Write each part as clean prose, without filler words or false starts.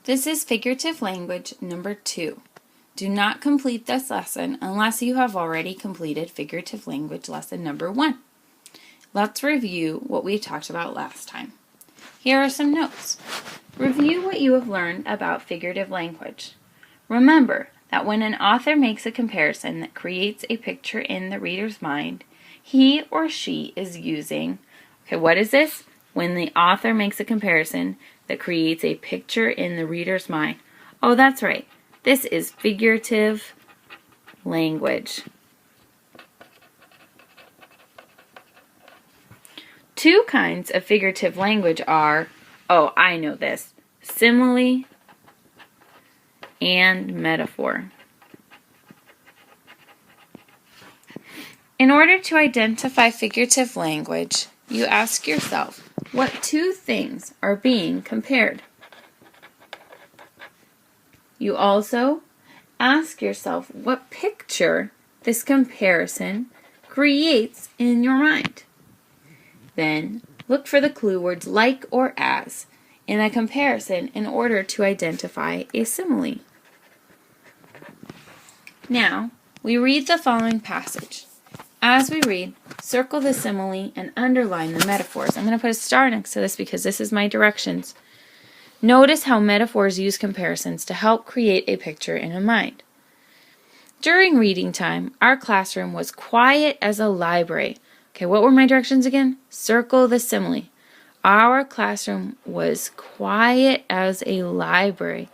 This is Figurative Language number 2. Do not complete this lesson unless you have already completed Figurative Language lesson number 1. Let's review what we talked about last time. Here are some notes. Review what you have learned about figurative language. Remember that when an author makes a comparison that creates a picture in the reader's mind, he or she is using, what is this? When the author makes a comparison that creates a picture in the reader's mind. Oh, that's right. This is figurative language. Two kinds of figurative language are, I know this, simile and metaphor. In order to identify figurative language, you ask yourself, what two things are being compared? You also ask yourself what picture this comparison creates in your mind. Then look for the clue words like or as in a comparison in order to identify a simile. Now, we read the following passage. As we read, circle the simile and underline the metaphors. I'm going to put a star next to this because this is my directions. Notice how metaphors use comparisons to help create a picture in a mind. During reading time, our classroom was quiet as a library. What were my directions again? Circle the simile. Our classroom was quiet as a library.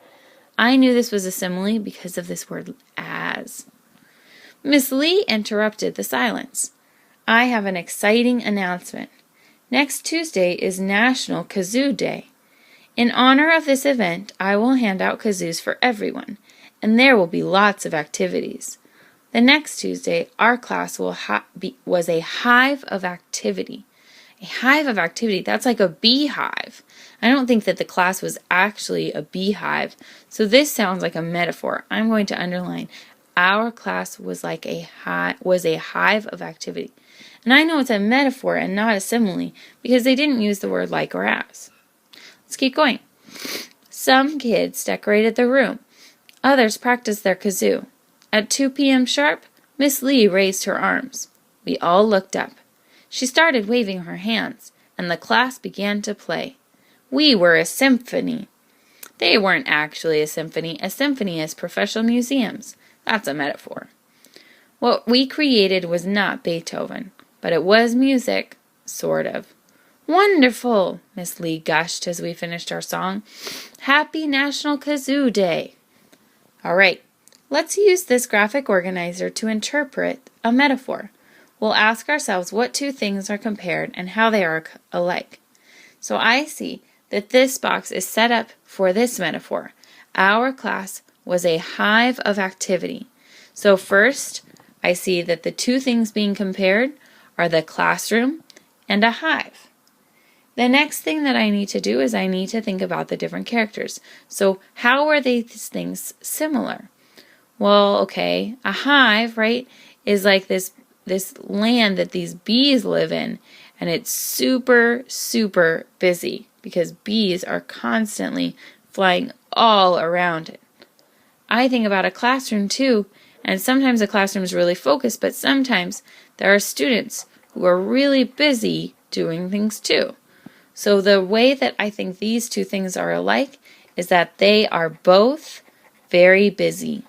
I knew this was a simile because of this word as. Miss Lee interrupted the silence. I have an exciting announcement. Next Tuesday is National Kazoo Day. In honor of this event, I will hand out kazoos for everyone, and there will be lots of activities. The next Tuesday, our class was a hive of activity. A hive of activity, that's like a beehive. I don't think that the class was actually a beehive, so this sounds like a metaphor. I'm going to underline, our class was a hive of activity. And I know it's a metaphor and not a simile because they didn't use the word like or as. Let's keep going. Some kids decorated the room. Others practiced their kazoo. At 2 p.m. sharp, Miss Lee raised her arms. We all looked up. She started waving her hands, and the class began to play. We were a symphony. They weren't actually a symphony. A symphony is professional museums. That's a metaphor. What we created was not Beethoven, but it was music, sort of. Wonderful, Miss Lee gushed as we finished our song. Happy National Kazoo Day. All right, let's use this graphic organizer to interpret a metaphor. We'll ask ourselves what two things are compared and how they are alike. So I see that this box is set up for this metaphor. Our class was a hive of activity. So first, I see that the two things being compared are the classroom and a hive. The next thing that I need to do is I need to think about the different characters. So how are these things similar? Well, a hive, right, is like this land that these bees live in, and it's super, super busy because bees are constantly flying all around it. I think about a classroom too, and sometimes the classroom is really focused, but sometimes there are students who are really busy doing things too. So the way that I think these two things are alike is that they are both very busy.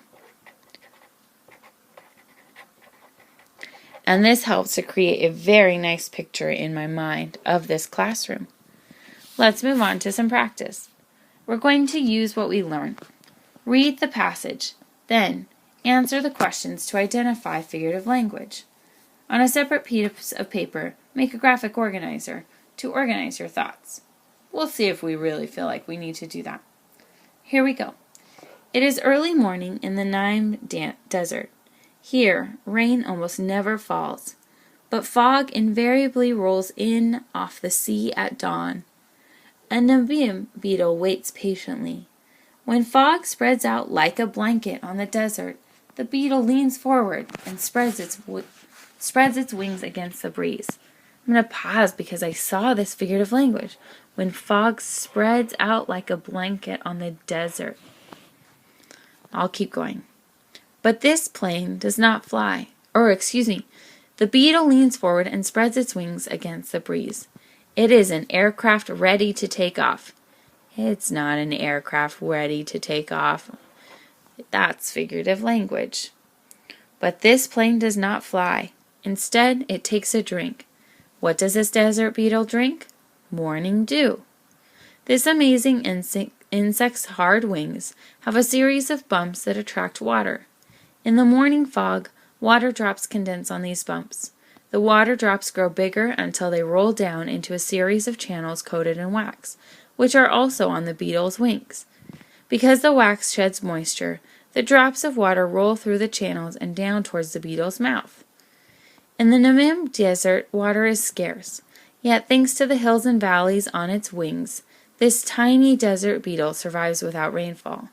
And this helps to create a very nice picture in my mind of this classroom. Let's move on to some practice. We're going to use what we learned. Read the passage, then answer the questions to identify figurative language. On a separate piece of paper, make a graphic organizer to organize your thoughts. We'll see if we really feel like we need to do that. Here we go. It is early morning in the Naim Desert. Here, rain almost never falls, but fog invariably rolls in off the sea at dawn. A Nabim beetle waits patiently. When fog spreads out like a blanket on the desert, the beetle leans forward and spreads its wings against the breeze. I'm going to pause because I saw this figurative language. When fog spreads out like a blanket on the desert. I'll keep going. But this plane does not fly. The beetle leans forward and spreads its wings against the breeze. It is an aircraft ready to take off. It's not an aircraft ready to take off. That's figurative language. But this plane does not fly. Instead, it takes a drink. What does this desert beetle drink? Morning dew. This amazing insect's hard wings have a series of bumps that attract water. In the morning fog, water drops condense on these bumps. The water drops grow bigger until they roll down into a series of channels coated in wax, which are also on the beetle's wings. Because the wax sheds moisture, the drops of water roll through the channels and down towards the beetle's mouth. In the Namib Desert, water is scarce, yet thanks to the hills and valleys on its wings, this tiny desert beetle survives without rainfall.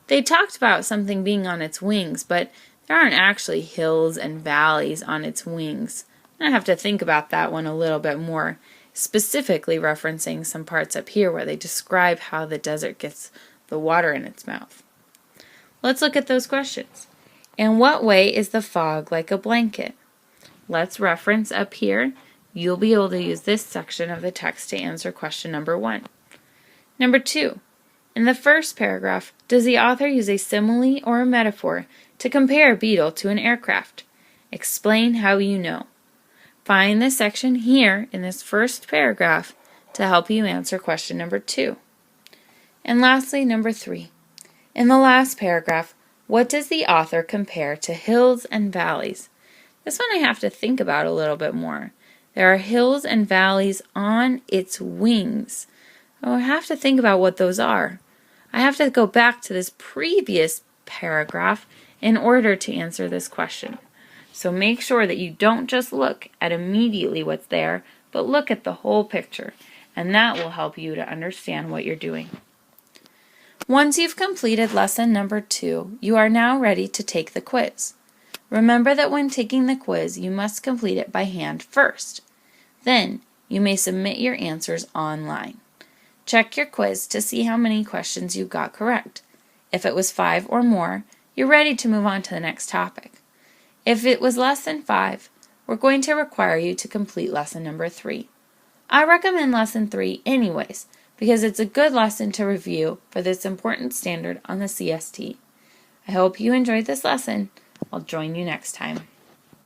They talked about something being on its wings, but there aren't actually hills and valleys on its wings. I have to think about that one a little bit more, specifically referencing some parts up here where they describe how the desert gets the water in its mouth. Let's look at those questions. In what way is the fog like a blanket? Let's reference up here. You'll be able to use this section of the text to answer question number 1. Number 2. In the first paragraph, does the author use a simile or a metaphor to compare a beetle to an aircraft? Explain how you know. Find the section here in this first paragraph to help you answer question number 2. And lastly, number 3. In the last paragraph, what does the author compare to hills and valleys? This one I have to think about a little bit more. There are hills and valleys on its wings. Oh, I have to think about what those are. I have to go back to this previous paragraph in order to answer this question. So make sure that you don't just look at immediately what's there, but look at the whole picture, and that will help you to understand what you're doing. Once you've completed lesson number 2, you are now ready to take the quiz. Remember that when taking the quiz, you must complete it by hand first. Then, you may submit your answers online. Check your quiz to see how many questions you got correct. If it was 5 or more, you're ready to move on to the next topic. If it was less than 5, we're going to require you to complete lesson number 3. I recommend lesson 3 anyways, because it's a good lesson to review for this important standard on the CST. I hope you enjoyed this lesson. I'll join you next time.